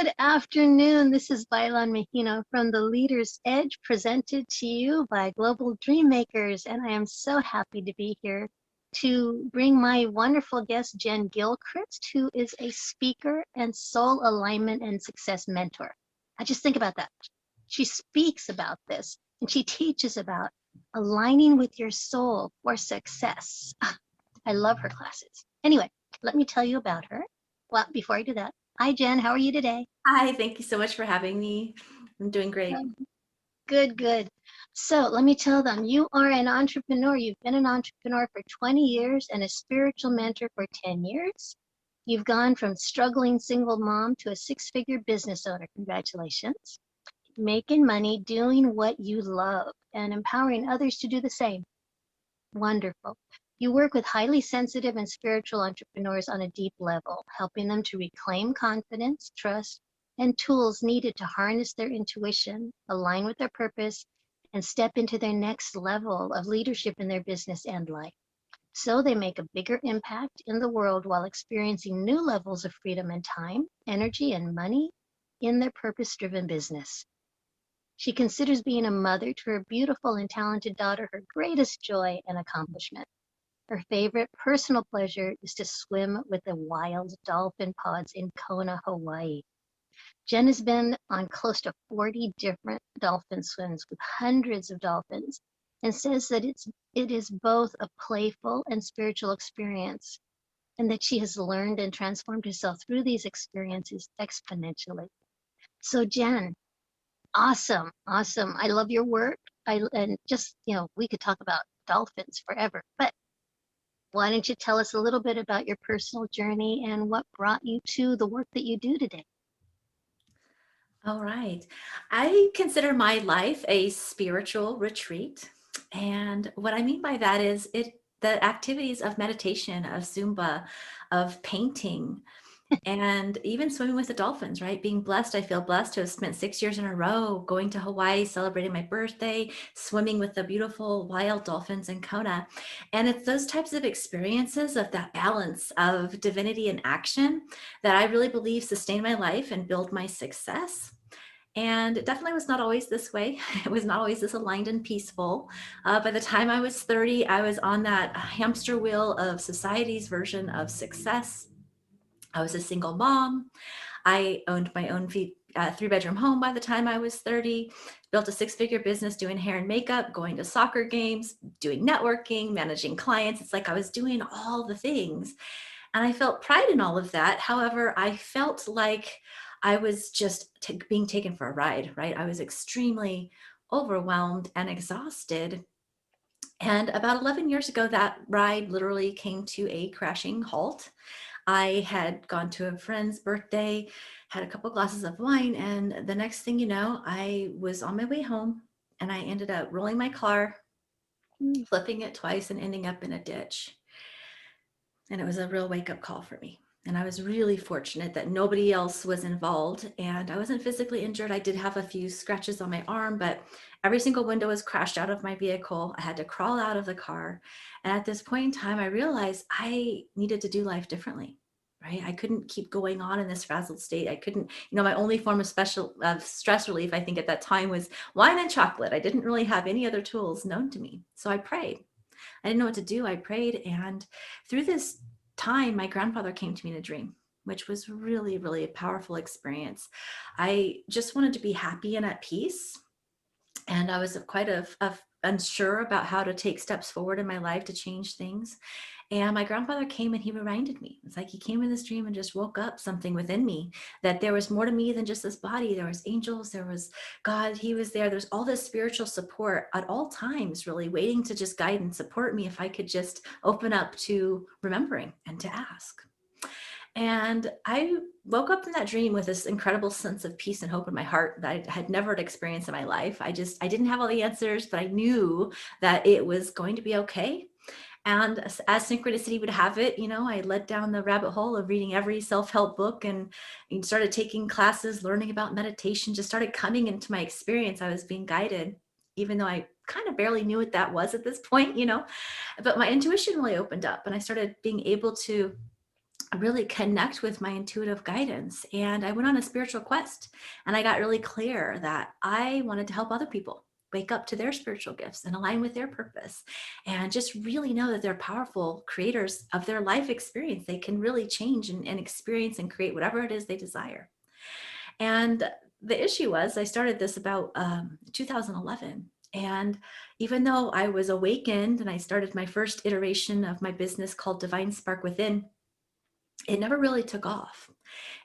Good afternoon. This is Baylan Megino from The Leader's Edge, presented to you by Global Dream Makers. And I am so happy to be here to bring my wonderful guest, Jen Gilchrist, who is a speaker and soul alignment and success mentor. I just think about that. She speaks about this and she teaches about aligning with your soul for success. I love her classes. Anyway, let me tell you about her. Well, before I do that, hi, Jen. How are you today? Hi, thank you so much for having me. I'm doing great. Good, good. So let me tell them, you are an entrepreneur. You've been an entrepreneur for 20 years and a spiritual mentor for 10 years. You've gone from struggling single mom to a six-figure business owner. Congratulations. Making money, doing what you love, and empowering others to do the same. Wonderful. You work with highly sensitive and spiritual entrepreneurs on a deep level, helping them to reclaim confidence, trust, and tools needed to harness their intuition, align with their purpose, and step into their next level of leadership in their business and life. So they make a bigger impact in the world while experiencing new levels of freedom and time, energy, and money in their purpose-driven business. She considers being a mother to her beautiful and talented daughter her greatest joy and accomplishment. Her favorite personal pleasure is to swim with the wild dolphin pods in Kona, Hawaii. Jen has been on close to 40 different dolphin swims with hundreds of dolphins and says that it is both a playful and spiritual experience, and that she has learned and transformed herself through these experiences exponentially. So Jen, awesome, awesome. I love your work. And just, we could talk about dolphins forever, but why don't you tell us a little bit about your personal journey and what brought you to the work that you do today? All right. I consider my life a spiritual retreat. And what I mean by that is the activities of meditation, of Zumba, of painting, and even swimming with the dolphins, right? Being blessed, I feel blessed to have spent 6 years in a row going to Hawaii, celebrating my birthday, swimming with the beautiful wild dolphins in Kona. And it's those types of experiences of that balance of divinity and action that I really believe sustain my life and build my success. And it definitely was not always this way. It was not always this aligned and peaceful. By the time I was 30, I was on that hamster wheel of society's version of success. I was a single mom. I owned my own three-bedroom home by the time I was 30, built a six-figure business doing hair and makeup, going to soccer games, doing networking, managing clients. It's like I was doing all the things. And I felt pride in all of that. However, I felt like I was just being taken for a ride, right? I was extremely overwhelmed and exhausted. And about 11 years ago, that ride literally came to a crashing halt. I had gone to a friend's birthday, had a couple glasses of wine, and the next thing you know, I was on my way home and I ended up rolling my car, flipping it twice, and ending up in a ditch. And it was a real wake-up call for me. And I was really fortunate that nobody else was involved and I wasn't physically injured. I did have a few scratches on my arm, but every single window was crashed out of my vehicle. I had to crawl out of the car. And at this point in time, I realized I needed to do life differently. Right? I couldn't keep going on in this frazzled state. I couldn't, my only form of stress relief, I think at that time, was wine and chocolate. I didn't really have any other tools known to me. So I prayed. I didn't know what to do. I prayed. And through this time, my grandfather came to me in a dream, which was really, really a powerful experience. I just wanted to be happy and at peace. And I was quite unsure about how to take steps forward in my life to change things. And my grandfather came and he reminded me. It's like he came in this dream and just woke up something within me, that there was more to me than just this body. There was angels, there was God, he was there. There's all this spiritual support at all times, really waiting to just guide and support me if I could just open up to remembering and to ask. And I woke up in that dream with this incredible sense of peace and hope in my heart that I had never experienced in my life. I didn't have all the answers, but I knew that it was going to be okay. And as synchronicity would have it, I led down the rabbit hole of reading every self-help book and started taking classes, learning about meditation, just started coming into my experience. I was being guided, even though I kind of barely knew what that was at this point, but my intuition really opened up and I started being able to really connect with my intuitive guidance. And I went on a spiritual quest, and I got really clear that I wanted to help other people wake up to their spiritual gifts and align with their purpose, and just really know that they're powerful creators of their life experience. They can really change and experience and create whatever it is they desire. And the issue was, I started this about 2011. And even though I was awakened and I started my first iteration of my business called Divine Spark Within, it never really took off.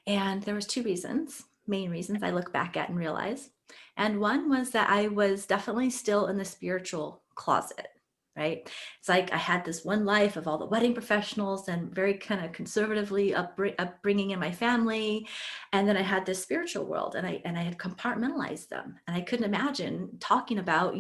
And there was two reasons, main reasons I look back at and realize. And one was that I was definitely still in the spiritual closet, right? It's like I had this one life of all the wedding professionals and very kind of conservatively upbringing in my family. And then I had this spiritual world, and I had compartmentalized them. And I couldn't imagine talking about,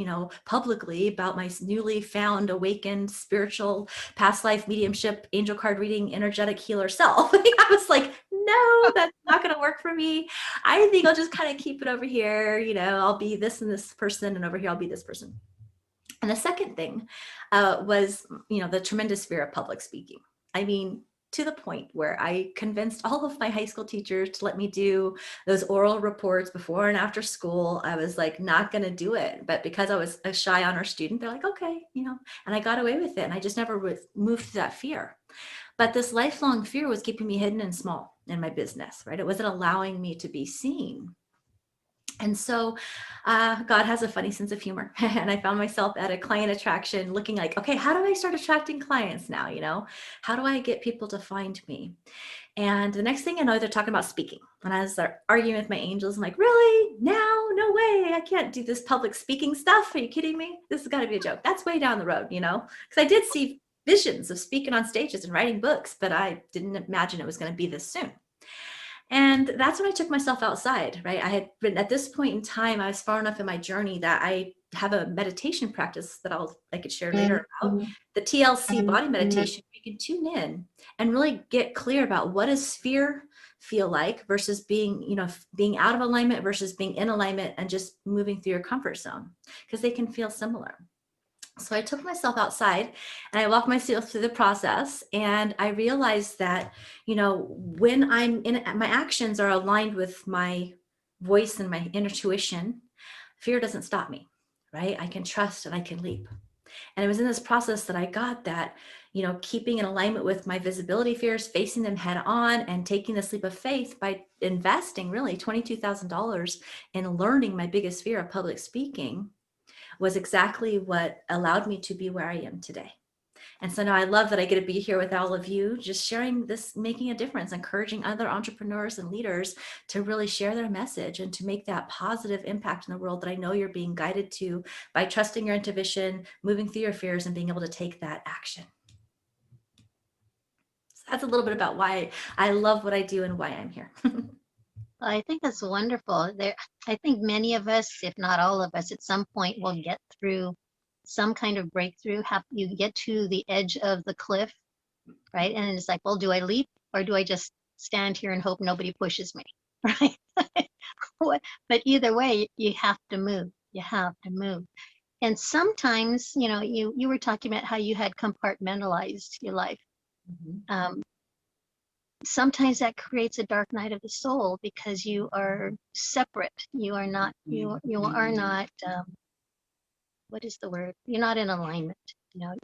publicly about my newly found awakened spiritual past life mediumship, angel card reading, energetic healer self. I was like, no, that's not going to work for me. I think I'll just kind of keep it over here. I'll be this and this person, and over here I'll be this person. And the second thing was, the tremendous fear of public speaking. I mean, to the point where I convinced all of my high school teachers to let me do those oral reports before and after school. I was like, not going to do it. But because I was a shy honor student, they're like, okay, and I got away with it. And I just never moved through that fear. But this lifelong fear was keeping me hidden and small in my business, right? It wasn't allowing me to be seen. And so God has a funny sense of humor. And I found myself at a client attraction looking like, okay, how do I start attracting clients now? How do I get people to find me? And the next thing I know, they're talking about speaking. And I was arguing with my angels. I'm like, really? Now? No way. I can't do this public speaking stuff. Are you kidding me? This has got to be a joke. That's way down the road, because I did see visions of speaking on stages and writing books, but I didn't imagine it was going to be this soon. And that's when I took myself outside, right? I had been, at this point in time, I was far enough in my journey that I have a meditation practice that I could share later about, the TLC body meditation. You can tune in and really get clear about what does fear feel like versus being out of alignment versus being in alignment and just moving through your comfort zone, because they can feel similar. So I took myself outside and I walked myself through the process, and I realized that, when I'm in, my actions are aligned with my voice and my intuition, fear doesn't stop me, right? I can trust and I can leap. And it was in this process that I got that, keeping in alignment with my visibility fears, facing them head on, and taking this leap of faith by investing really $22,000 in learning my biggest fear of public speaking was exactly what allowed me to be where I am today. And so now I love that I get to be here with all of you, just sharing this, making a difference, encouraging other entrepreneurs and leaders to really share their message and to make that positive impact in the world that I know you're being guided to by trusting your intuition, moving through your fears, and being able to take that action. So that's a little bit about why I love what I do and why I'm here. I think that's wonderful. I think many of us, if not all of us, at some point will get through some kind of breakthrough. You get to the edge of the cliff, right? And it's like, well, do I leap or do I just stand here and hope nobody pushes me, right? But either way, you have to move. You have to move. And sometimes, you were talking about how you had compartmentalized your life. Sometimes that creates a dark night of the soul because you are separate. You are not, what is the word? You're not in alignment.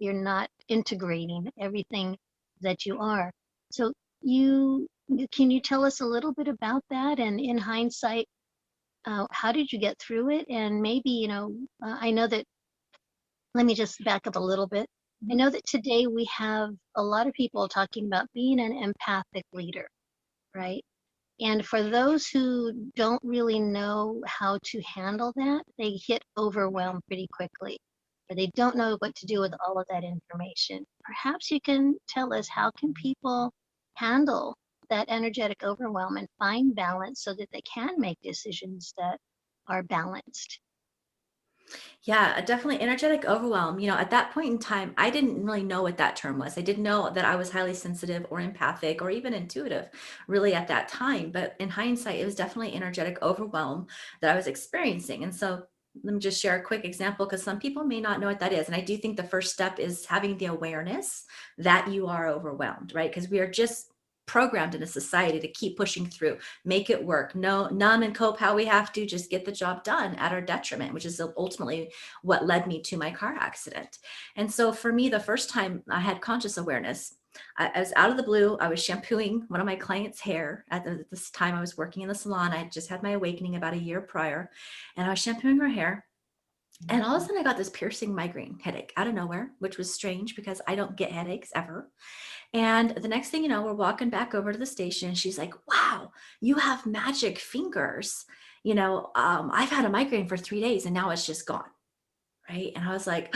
You're not integrating everything that you are. So can you tell us a little bit about that? And in hindsight, how did you get through it? And maybe, I know that, let me just back up a little bit. I know that today we have a lot of people talking about being an empathic leader, right? And for those who don't really know how to handle that, they hit overwhelm pretty quickly, or they don't know what to do with all of that information. Perhaps you can tell us, how can people handle that energetic overwhelm and find balance so that they can make decisions that are balanced? Yeah, definitely energetic overwhelm. At that point in time, I didn't really know what that term was. I didn't know that I was highly sensitive or empathic or even intuitive really at that time. But in hindsight, it was definitely energetic overwhelm that I was experiencing. And so let me just share a quick example, because some people may not know what that is. And I do think the first step is having the awareness that you are overwhelmed, right? Because we are just programmed in a society to keep pushing through, make it work, no, numb and cope how we have to, just get the job done at our detriment, which is ultimately what led me to my car accident. And so for me, the first time I had conscious awareness, I was out of the blue. I was shampooing one of my clients' hair at this time. I was working in the salon. I had just had my awakening about a year prior, and I was shampooing her hair. And all of a sudden I got this piercing migraine headache out of nowhere, which was strange because I don't get headaches ever. And the next thing you know, we're walking back over to the station. She's like, wow, you have magic fingers. I've had a migraine for 3 days and now it's just gone. Right. And I was like,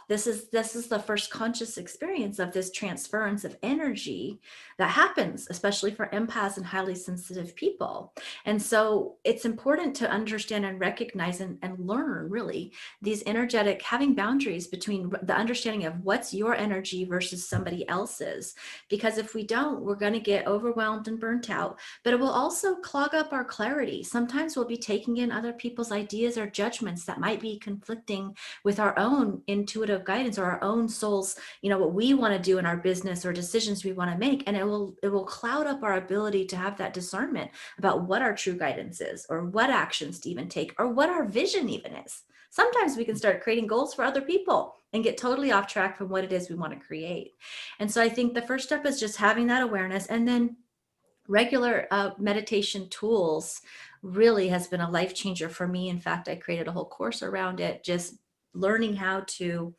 this is the first conscious experience of this transference of energy that happens, especially for empaths and highly sensitive people. And so it's important to understand and recognize and learn really these energetic, having boundaries between the understanding of what's your energy versus somebody else's. Because if we don't, we're going to get overwhelmed and burnt out, but it will also clog up our clarity. Sometimes we'll be taking in other people's ideas or judgments that might be conflicting with our own intuitive guidance or our own soul's, what we want to do in our business or decisions we want to make. And it will cloud up our ability to have that discernment about what our true guidance is, or what actions to even take, or what our vision even is. Sometimes we can start creating goals for other people and get totally off track from what it is we want to create. And so I think the first step is just having that awareness, and then regular meditation tools really has been a life changer for me. In fact, I created a whole course around it, just learning how to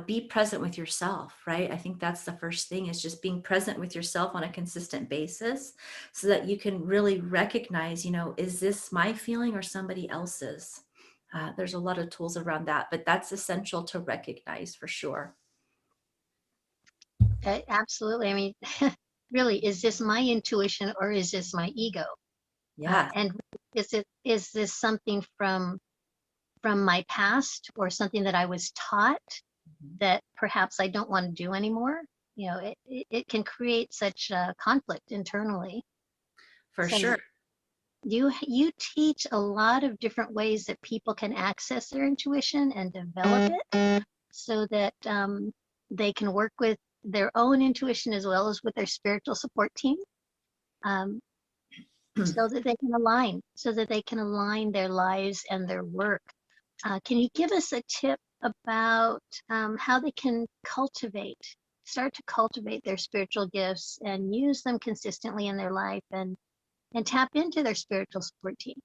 be present with yourself, right? I think that's the first thing, is just being present with yourself on a consistent basis so that you can really recognize, is this my feeling or somebody else's? There's a lot of tools around that, but that's essential to recognize for sure. Absolutely. I mean, really, is this my intuition or is this my ego? Yeah. And is this something from my past, or something that I was taught that perhaps I don't want to do anymore? It can create such conflict internally. For So sure. you teach a lot of different ways that people can access their intuition and develop it, so that they can work with their own intuition as well as with their spiritual support team, so that they can align their lives and their work. Can you give us a tip about how they can start to cultivate their spiritual gifts and use them consistently in their life, and tap into their spiritual support team?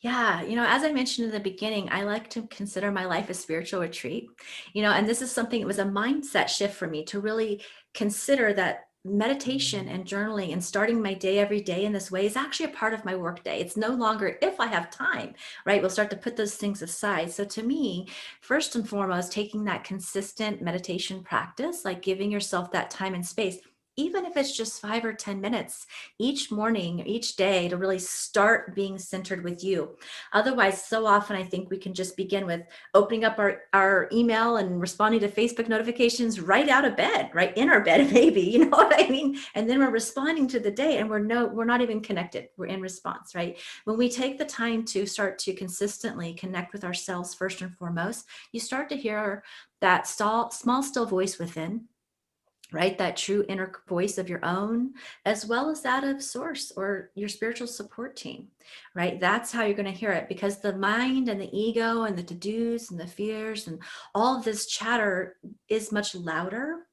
Yeah, as I mentioned in the beginning, I like to consider my life a spiritual retreat, and this is something, it was a mindset shift for me to really consider that meditation and journaling and starting my day every day in this way is actually a part of my workday. It's no longer if I have time, right? We'll start to put those things aside. So to me, first and foremost, taking that consistent meditation practice, like giving yourself that time and space, even if it's just 5 or 10 minutes each morning, each day, to really start being centered with you. Otherwise, so often I think we can just begin with opening up our email and responding to Facebook notifications right out of bed, right in our bed, maybe, you know what I mean? And then we're responding to the day and we're not even connected. We're in response, right? When we take the time to start to consistently connect with ourselves first and foremost, you start to hear that small, still voice within, right? That true inner voice of your own, as well as that of source or your spiritual support team, right? That's how you're going to hear it, because the mind and the ego and the to-dos and the fears and all of this chatter is much louder.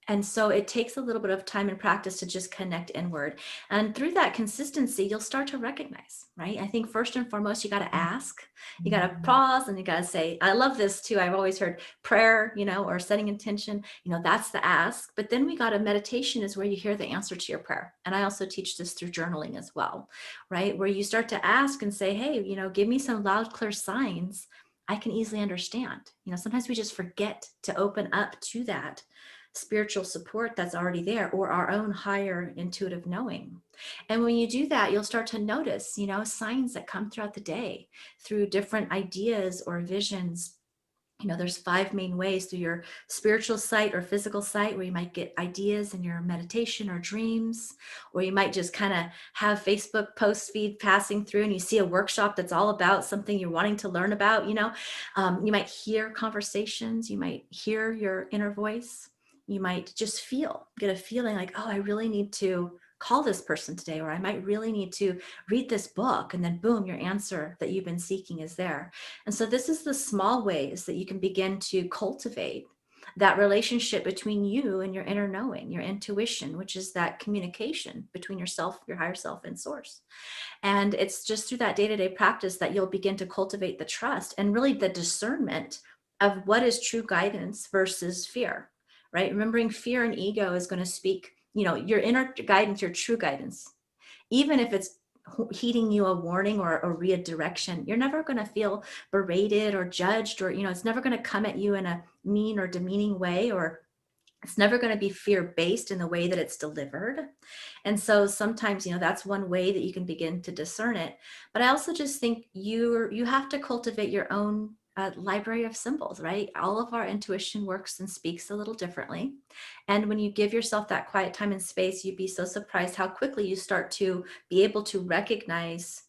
And so it takes a little bit of time and practice to just connect inward. And through that consistency, you'll start to recognize, right? I think first and foremost, you got to ask, you got to pause, and you got to say, I love this too. I've always heard prayer, or setting intention, that's the ask. But then we got a meditation is where you hear the answer to your prayer. And I also teach this through journaling as well, right? Where you start to ask and say, hey, give me some loud, clear signs I can easily understand. Sometimes we just forget to open up to that spiritual support that's already there, or our own higher intuitive knowing. And when you do that, you'll start to notice, signs that come throughout the day through different ideas or visions. There's 5 main ways: through your spiritual sight or physical sight, where you might get ideas in your meditation or dreams, or you might just kind of have Facebook post feed passing through and you see a workshop that's all about something you're wanting to learn about. You might hear conversations, you might hear your inner voice. You might just get a feeling like, oh, I really need to call this person today, or I might really need to read this book. And then boom, your answer that you've been seeking is there. And so this is the small ways that you can begin to cultivate that relationship between you and your inner knowing, your intuition, which is that communication between yourself, your higher self, and source. And it's just through that day-to-day practice that you'll begin to cultivate the trust and really the discernment of what is true guidance versus fear, right? Remembering fear and ego is going to speak, your inner guidance, your true guidance, even if it's heeding you a warning or a redirection, you're never going to feel berated or judged, or, it's never going to come at you in a mean or demeaning way, or it's never going to be fear-based in the way that it's delivered. And so sometimes, that's one way that you can begin to discern it. But I also just think you have to cultivate your own library of symbols, right? All of our intuition works and speaks a little differently. And when you give yourself that quiet time and space, you'd be so surprised how quickly you start to be able to recognize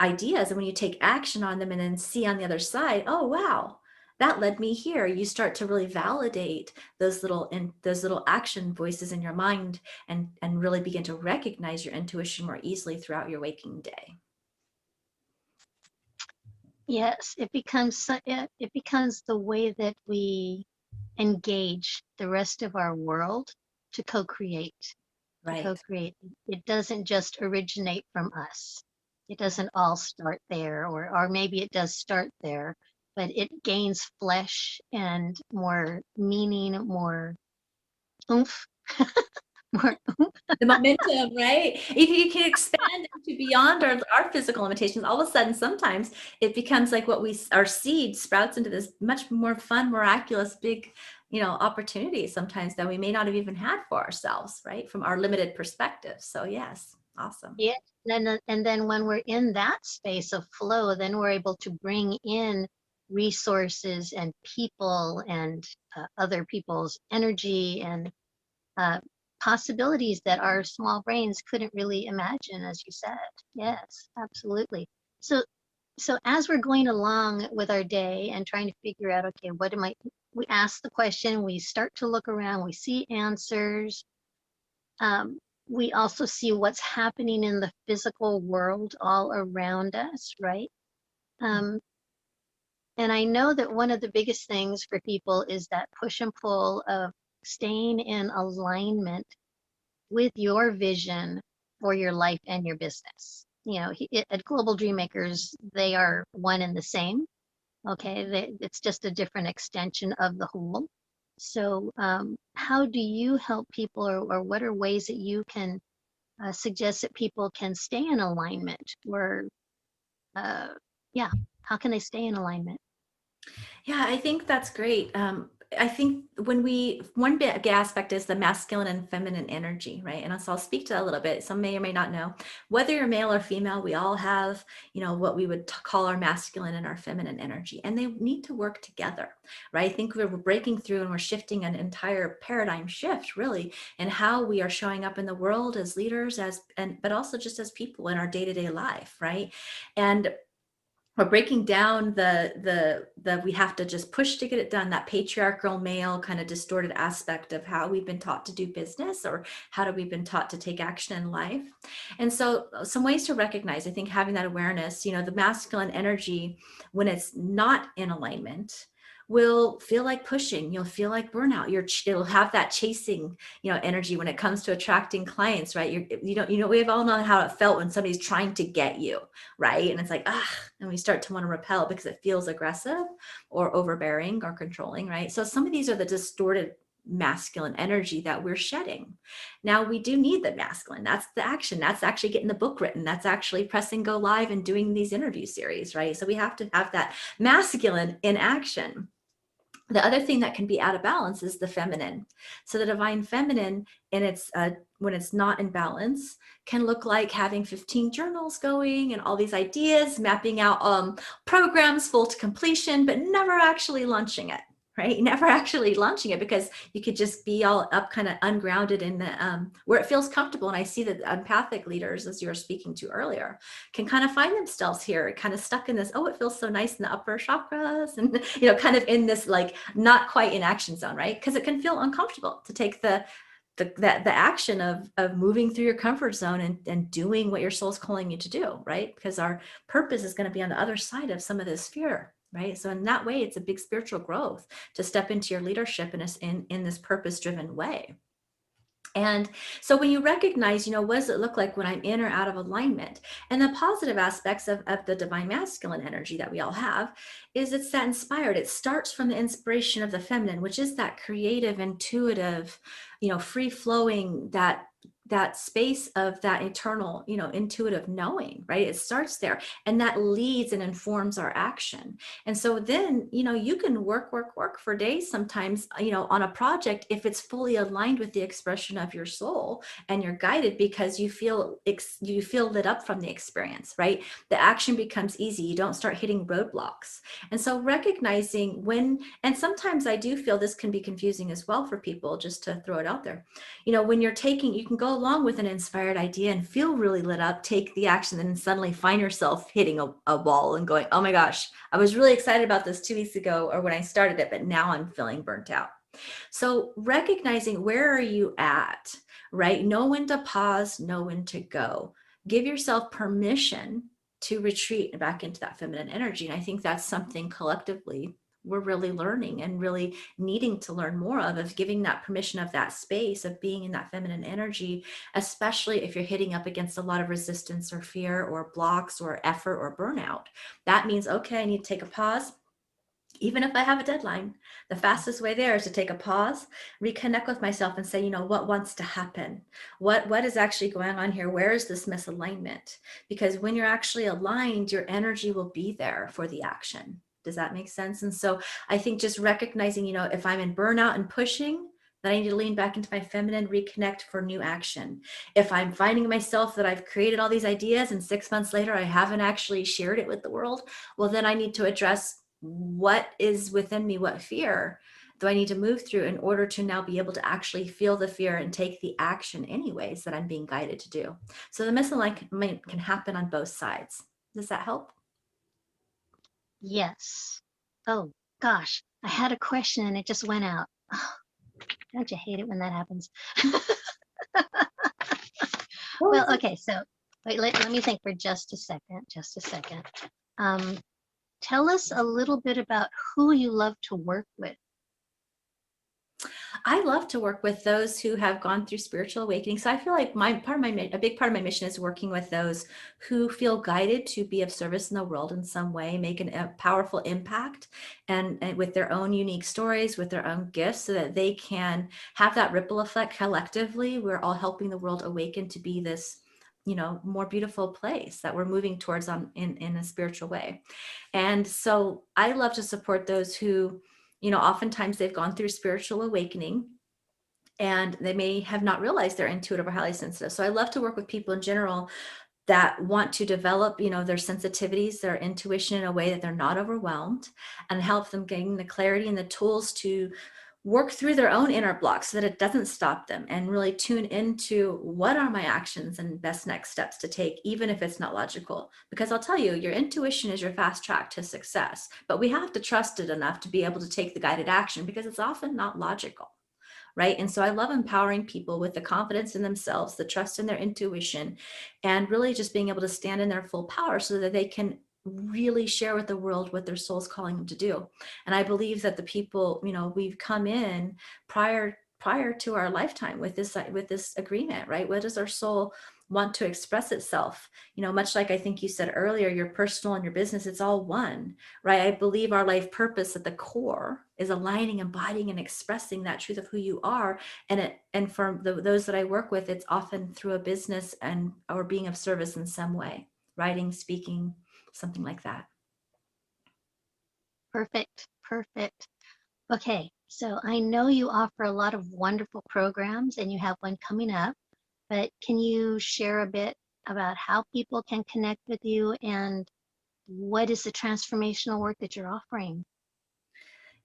ideas. And when you take action on them and then see on the other side, oh, wow, that led me here. You start to really validate those little action voices in your mind, and really begin to recognize your intuition more easily throughout your waking day. Yes, it becomes the way that we engage the rest of our world to co-create. Right. It doesn't just originate from us. It doesn't all start there, or maybe it does start there, but it gains flesh and more meaning, more oomph, more The momentum, right? If you can expand into beyond our physical limitations, all of a sudden, sometimes it becomes like our seed sprouts into this much more fun, miraculous, big, opportunity sometimes that we may not have even had for ourselves, right? From our limited perspective. So yes, awesome. yeah. And then when we're in that space of flow, then we're able to bring in resources and people and other people's energy and possibilities that our small brains couldn't really imagine, as you said. Yes, absolutely. So as we're going along with our day and trying to figure out, okay, we ask the question, we start to look around, we see answers. We also see what's happening in the physical world all around us, right? And I know that one of the biggest things for people is that push and pull of staying in alignment with your vision for your life and your business. At Global Dream Makers, they are one and the same. Okay, it's just a different extension of the whole. So how do you help people, or what are ways that you can suggest that people can stay in alignment, or how can they stay in alignment? Yeah, I think that's great. I think one big aspect is the masculine and feminine energy, right? And so I'll speak to that a little bit. Some may or may not know, whether you're male or female, we all have, what we would call our masculine and our feminine energy, and they need to work together, right? I think we're breaking through and we're shifting an entire paradigm shift, really, in how we are showing up in the world as leaders, but also just as people in our day-to-day life, right? And we're breaking down the we have to just push to get it done, that patriarchal male kind of distorted aspect of how we've been taught to do business, or how we've been taught to take action in life. And so some ways to recognize, I think, having that awareness, the masculine energy, when it's not in alignment, will feel like pushing. You'll feel like burnout. It'll have that chasing, energy when it comes to attracting clients, right? We've all known how it felt when somebody's trying to get you, right? And it's like, and we start to want to repel because it feels aggressive or overbearing or controlling, right? So some of these are the distorted masculine energy that we're shedding. Now, we do need the masculine. That's the action. That's actually getting the book written. That's actually pressing go live and doing these interview series, right? So we have to have that masculine in action. The other thing that can be out of balance is the feminine. So the divine feminine, when it's not in balance, can look like having 15 journals going and all these ideas, mapping out programs full to completion, but never actually launching it, right? Never actually launching it, because you could just be all up kind of ungrounded in the where it feels comfortable. And I see that empathic leaders, as you were speaking to earlier, can kind of find themselves here, kind of stuck in this, oh, it feels so nice in the upper chakras, and kind of in this like not quite in action zone, right? Because it can feel uncomfortable to take the action of moving through your comfort zone and doing what your soul's calling you to do, right? Because our purpose is going to be on the other side of some of this fear, right? So in that way, it's a big spiritual growth to step into your leadership in this purpose-driven way. And so when you recognize, what does it look like when I'm in or out of alignment? And the positive aspects of the divine masculine energy that we all have is it's that inspired. It starts from the inspiration of the feminine, which is that creative, intuitive, free flowing, that space of that eternal, intuitive knowing, right? It starts there, and that leads and informs our action. And so then, you can work for days sometimes, on a project, if it's fully aligned with the expression of your soul and you're guided because you feel lit up from the experience, right? The action becomes easy. You don't start hitting roadblocks. And so recognizing and sometimes I do feel this can be confusing as well for people, just to throw it out there. When you can go along with an inspired idea and feel really lit up, take the action, and then suddenly find yourself hitting a wall and going, oh my gosh, I was really excited about this 2 weeks ago or when I started it, but now I'm feeling burnt out. So recognizing where are you at, right? Know when to pause, know when to go. Give yourself permission to retreat back into that feminine energy. And I think that's something collectively we're really learning and really needing to learn more of giving that permission of that space of being in that feminine energy, especially if you're hitting up against a lot of resistance or fear or blocks or effort or burnout. That means, okay, I need to take a pause. Even if I have a deadline, the fastest way there is to take a pause, reconnect with myself and say, what wants to happen? What is actually going on here? Where is this misalignment? Because when you're actually aligned, your energy will be there for the action. Does that make sense? And so I think just recognizing, if I'm in burnout and pushing, then I need to lean back into my feminine, reconnect for new action. If I'm finding myself that I've created all these ideas and 6 months later, I haven't actually shared it with the world, well, then I need to address what is within me, what fear do I need to move through in order to now be able to actually feel the fear and take the action anyways that I'm being guided to do. So the misalignment can happen on both sides. Does that help? Yes. Oh, gosh. I had a question and it just went out. Oh, don't you hate it when that happens? Well, okay. So wait, let me think for just a second. Just a second. Tell us a little bit about who you love to work with. I love to work with those who have gone through spiritual awakening. So I feel like a big part of my mission is working with those who feel guided to be of service in the world in some way, make a powerful impact, and with their own unique stories, with their own gifts, so that they can have that ripple effect collectively. We're all helping the world awaken to be this, more beautiful place that we're moving towards in a spiritual way. And so I love to support those who, oftentimes they've gone through spiritual awakening and they may have not realized they're intuitive or highly sensitive. So I love to work with people in general that want to develop, their sensitivities, their intuition in a way that they're not overwhelmed, and help them gain the clarity and the tools to work through their own inner blocks so that it doesn't stop them, and really tune into what are my actions and best next steps to take, even if it's not logical. Because I'll tell you, your intuition is your fast track to success, but we have to trust it enough to be able to take the guided action, because it's often not logical. Right. And so I love empowering people with the confidence in themselves, the trust in their intuition, and really just being able to stand in their full power so that they can really share with the world what their soul's calling them to do. And I believe that the people, we've come in prior to our lifetime with this agreement, right? What does our soul want to express itself? Much like I think you said earlier, your personal and your business, it's all one, right? I believe our life purpose at the core is aligning, embodying, and expressing that truth of who you are. And for those that I work with, it's often through a business or being of service in some way, writing, speaking, something like that. Perfect. Perfect. Okay. So I know you offer a lot of wonderful programs and you have one coming up, but can you share a bit about how people can connect with you and what is the transformational work that you're offering?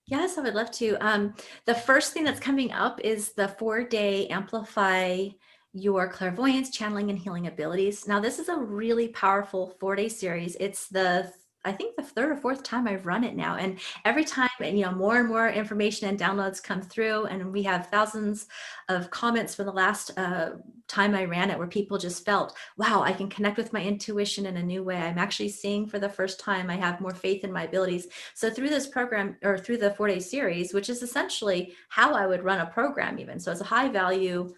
Yes, I would love to. The first thing that's coming up is the 4-day Amplify Your Clairvoyance, Channeling, and Healing Abilities. Now, this is a really powerful 4-day series. It's I think the third or fourth time I've run it now. And every time, more and more information and downloads come through. And we have thousands of comments from the last time I ran it where people just felt, wow, I can connect with my intuition in a new way. I'm actually seeing for the first time. I have more faith in my abilities. So through this program, or through the 4-day series, which is essentially how I would run a program even. So it's a high value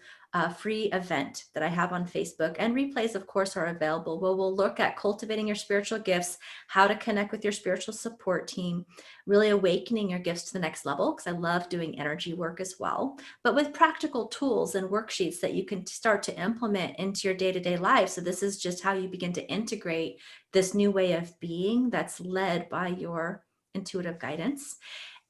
free event that I have on Facebook, and replays, of course, are available. We'll look at cultivating your spiritual gifts, how to connect with your spiritual support team, really awakening your gifts to the next level, because I love doing energy work as well, but with practical tools and worksheets that you can start to implement into your day-to-day life. So this is just how you begin to integrate this new way of being that's led by your intuitive guidance,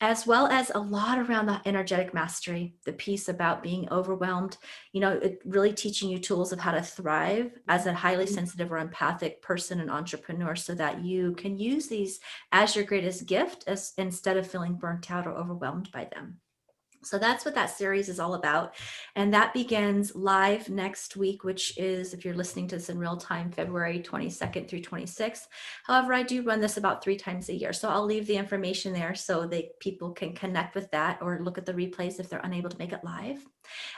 as well as a lot around the energetic mastery, the piece about being overwhelmed, it really teaching you tools of how to thrive as a highly sensitive or empathic person and entrepreneur, so that you can use these as your greatest gift, instead of feeling burnt out or overwhelmed by them. So that's what that series is all about. And that begins live next week, which is, if you're listening to this in real time, February 22nd through 26th. However, I do run this about 3 times a year. So I'll leave the information there so that people can connect with that or look at the replays if they're unable to make it live.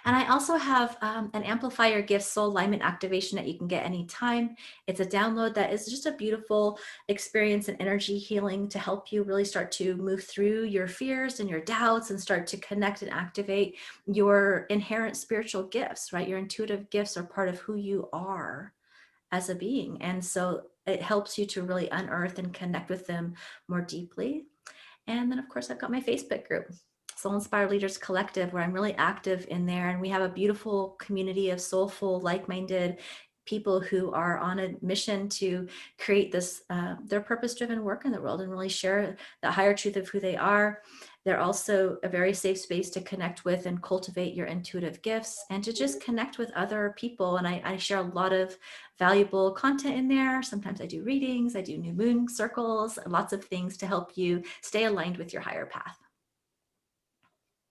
And I also have an Amplify Your Gifts Soul Alignment activation that you can get anytime. It's a download that is just a beautiful experience and energy healing to help you really start to move through your fears and your doubts and start to connect and activate your inherent spiritual gifts, right? Your intuitive gifts are part of who you are as a being. And so it helps you to really unearth and connect with them more deeply. And then, of course, I've got my Facebook group, Soul Inspired Leaders Collective, where I'm really active in there. And we have a beautiful community of soulful, like-minded people who are on a mission to create this, their purpose-driven work in the world and really share the higher truth of who they are. They're also a very safe space to connect with and cultivate your intuitive gifts and to just connect with other people. And I share a lot of valuable content in there. Sometimes I do readings, I do new moon circles, lots of things to help you stay aligned with your higher path.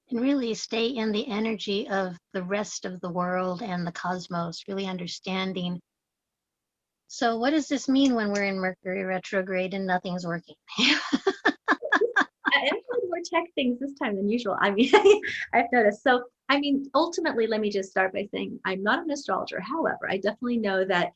And really stay in the energy of the rest of the world and the cosmos, really understanding. So what does this mean when we're in Mercury retrograde and nothing's working? I am doing more tech things this time than usual. I mean, I've noticed. So, I mean, ultimately, let me just start by saying I'm not an astrologer. However, I definitely know that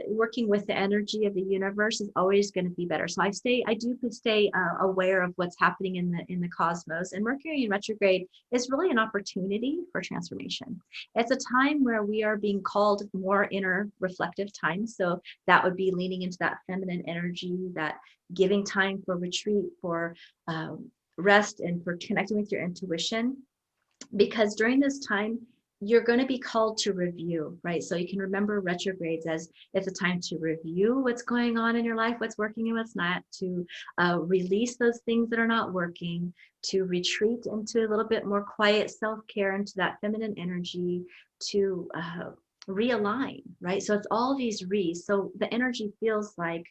working with the energy of the universe is always going to be better. So I do stay aware of what's happening in the cosmos. And Mercury in retrograde is really an opportunity for transformation. It's a time where we are being called more inner reflective time. So that would be leaning into that feminine energy, that giving time for retreat, for rest, and for connecting with your intuition. Because during this time, you're going to be called to review, right? So you can remember retrogrades as it's a time to review what's going on in your life, what's working and what's not, to release those things that are not working, to retreat into a little bit more quiet self-care, into that feminine energy, to realign, right? So it's all these re's. So the energy feels like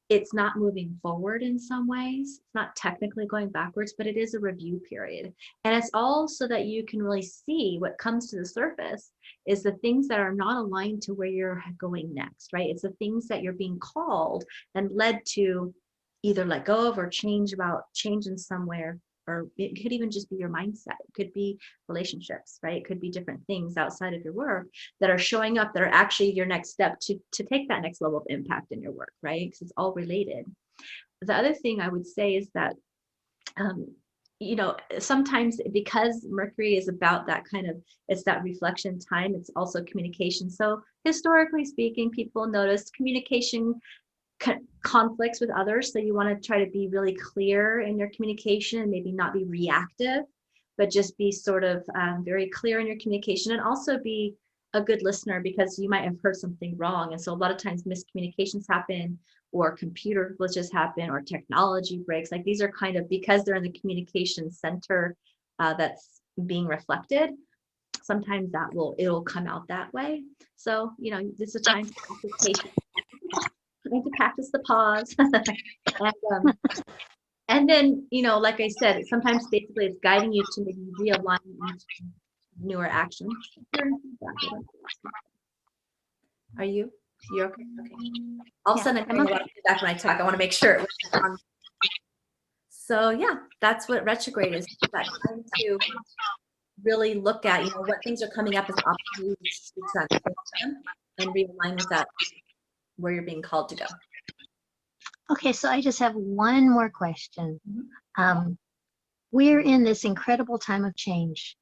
it's not moving forward in some ways. It's not technically going backwards, but it is a review period. And it's all so that you can really see what comes to the surface is the things that are not aligned to where you're going next, right? It's the things that you're being called and led to either let go of or change in somewhere. Or it could even just be your mindset. It could be relationships, right? It could be different things outside of your work that are showing up that are actually your next step to take that next level of impact in your work, right? Because it's all related. The other thing I would say is that, sometimes because Mercury is about that kind of, it's that reflection time, it's also communication. So historically speaking, people notice communication conflicts with others. So you want to try to be really clear in your communication and maybe not be reactive, but just be sort of very clear in your communication, and also be a good listener, because you might have heard something wrong. And so a lot of times miscommunications happen, or computer glitches happen, or technology breaks. Like these are kind of, because they're in the communication center that's being reflected, sometimes it'll come out that way. So, this is a time for application. I need to practice the pause. And And then, like I said, sometimes basically it's guiding you to maybe realign into newer actions. Are you? You're okay? Okay. All of a sudden, I'm getting a lot of feedback when I talk. I want to make sure. So yeah, that's what retrograde is. That time to really look at, what things are coming up as opportunities to transform them and realign with that, where you're being called to go. Okay, so I just have one more question. We're in this incredible time of change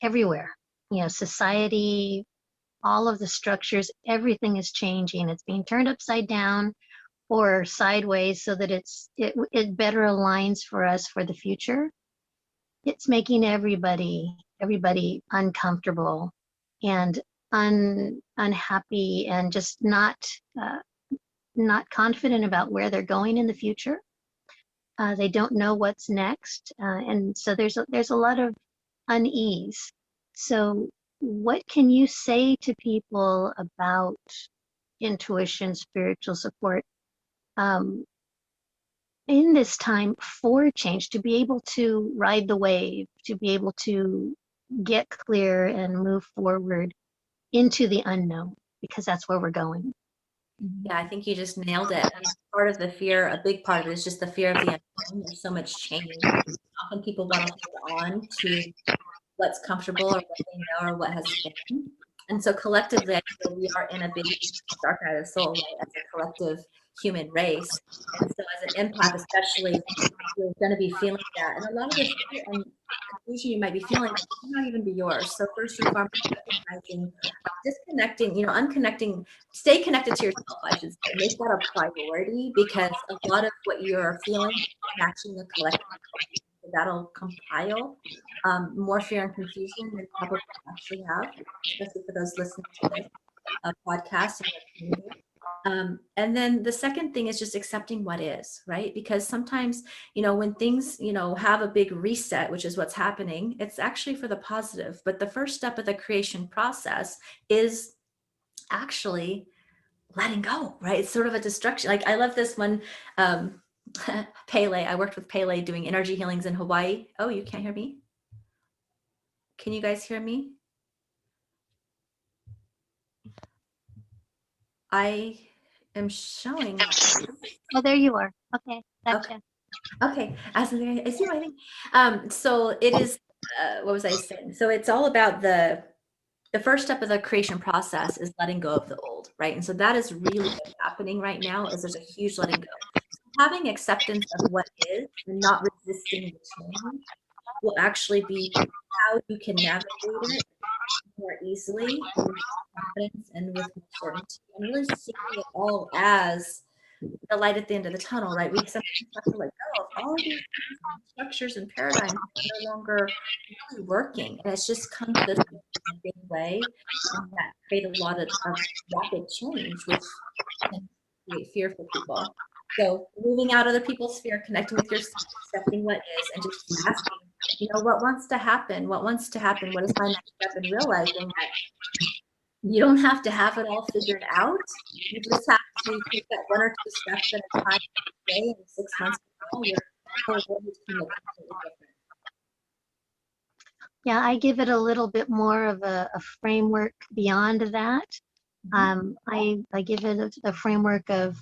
everywhere. Society, all of the structures, everything is changing. It's being turned upside down or sideways so that it better aligns for us for the future. It's making everybody uncomfortable and unhappy and just not confident about where they're going in the future. They don't know what's next, and so there's a lot of unease. So what can you say to people about intuition, spiritual support, in this time for change, to be able to ride the wave, to be able to get clear and move forward into the unknown, because that's where we're going? Yeah, I think you just nailed it. And part of the fear, a big part of it is just the fear of the unknown. There's so much change. Often people want to hold on to what's comfortable or what they know or what has been. And so collectively, I feel we are in a big dark night of the soul, right, as a collective human race. And so as an empath, especially, you're going to be feeling that. And a lot of the fear and confusion you might be feeling might not even be yours. So first and foremost, recognizing, disconnecting, unconnecting, stay connected to yourself, I should say. Make that a priority, because a lot of what you're feeling is matching the collective. That'll compile more fear and confusion than probably actually have, especially for those listening to this podcast. And then the second thing is just accepting what is, right? Because sometimes, when things, have a big reset, which is what's happening, it's actually for the positive. But the first step of the creation process is actually letting go, right? It's sort of a destruction. Like, I love this one. Pele, I worked with Pele doing energy healings in Hawaii. Oh, you can't hear me? Can you guys hear me? I am showing. Oh, there you are. Okay, gotcha. Okay. I see my thing. So it is, what was I saying? So it's all about the first step of the creation process is letting go of the old, right? And so that is really what's happening right now, is there's a huge letting go. Having acceptance of what is and not resisting the change will actually be how you can navigate it more easily with confidence and with certainty, and really seeing it all as the light at the end of the tunnel, right? We sometimes have to let go of all of these structures and paradigms that are no longer really working, and it's just come to this in a big way, and that create a lot of rapid change, which can create fear for people. So moving out of other people's fear, connecting with yourself, accepting what is, and just asking, what wants to happen? What wants to happen? What is my next step? And realizing that you don't have to have it all figured out. You just have to take that one or two steps at a time today, and 6 months from now, your whole world is going to look completely different. Yeah, I give it a little bit more of a framework beyond that. I give it a framework of,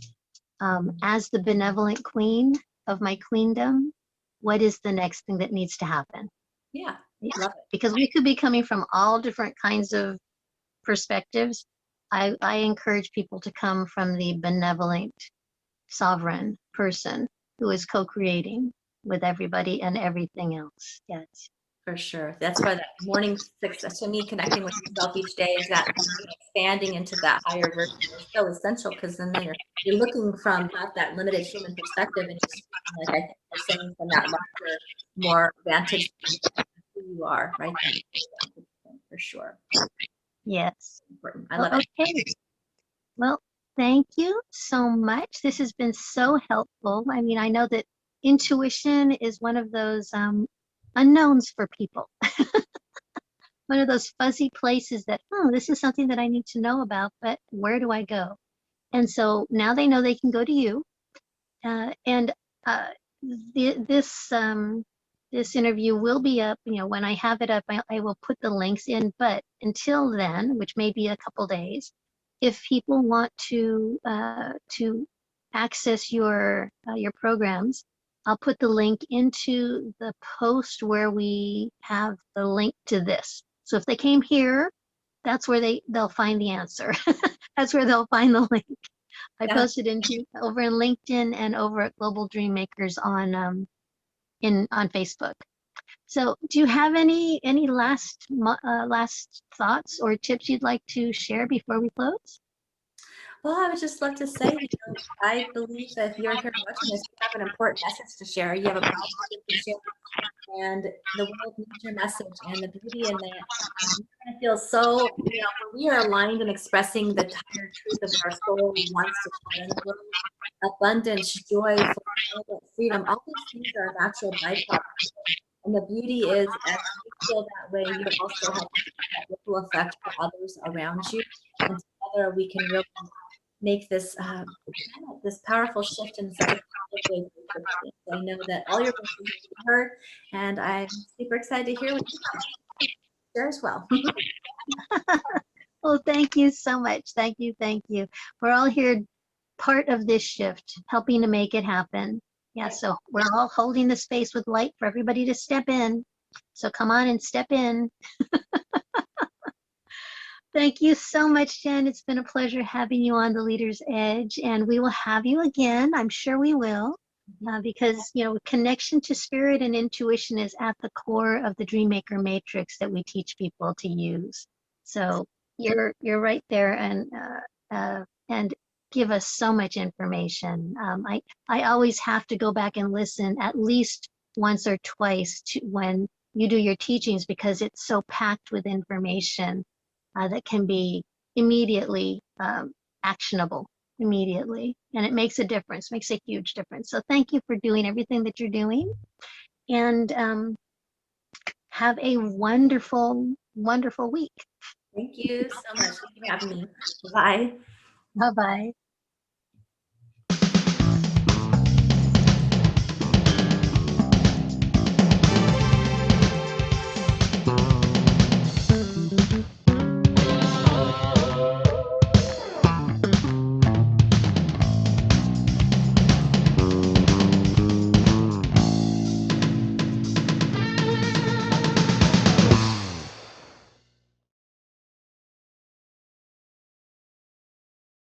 as the benevolent queen of my queendom, what is the next thing that needs to happen? Yeah, love it. Because we could be coming from all different kinds of perspectives. I encourage people to come from the benevolent, sovereign person who is co-creating with everybody and everything else. Yes. For sure. That's why that morning success, to me, connecting with yourself each day, is that expanding into that higher version is so essential, because then you're looking from not that limited human perspective, and just, like I think you're saying, from that larger, more vantage who you are, right? For sure. Yes. Important. I love it. Okay. Well, thank you so much. This has been so helpful. I mean, I know that intuition is one of those unknowns for people. One of those fuzzy places that, this is something that I need to know about, but where do I go? And so now they know they can go to you. And this interview will be up. When I have it up, I will put the links in. But until then, which may be a couple days, if people want to access your programs, I'll put the link into the post where we have the link to this. So if they came here, that's where they'll find the answer. That's where they'll find the link. I Yeah. posted over in LinkedIn and over at Global Dream Makers on Facebook. So, do you have any last thoughts or tips you'd like to share before we close? Well, I would just love to say, I believe that if you're here watching this, you have an important message to share. You have a powerful gift to share, and the world needs your message. And the beauty in that, I feel so, when we are aligned and expressing the entire truth of our soul wants to share in the world, abundance, joy, fulfillment, freedom, all these things are natural byproducts. And the beauty is, as you feel that way, you're also having that ripple effect for others around you. And together we can really make this this powerful shift in such a positive way very quickly. So I know that all your voices are heard, and I'm super excited to hear what you share as well. Well, thank you so much. Thank you. Thank you. We're all here, part of this shift, helping to make it happen. Yeah, so we're all holding the space with light for everybody to step in. So come on and step in. Thank you so much, Jen. It's been a pleasure having you on The Leader's Edge, and we will have you again. I'm sure we will, because connection to spirit and intuition is at the core of the Dreammaker Matrix that we teach people to use. So you're right there, and give us so much information. I always have to go back and listen at least once or twice to when you do your teachings, because it's so packed with information that can be immediately actionable immediately, and it makes a difference, makes a huge difference. So thank you for doing everything that you're doing, and have a wonderful week. Thank you so much. Thank you for having me. Bye. Bye-bye.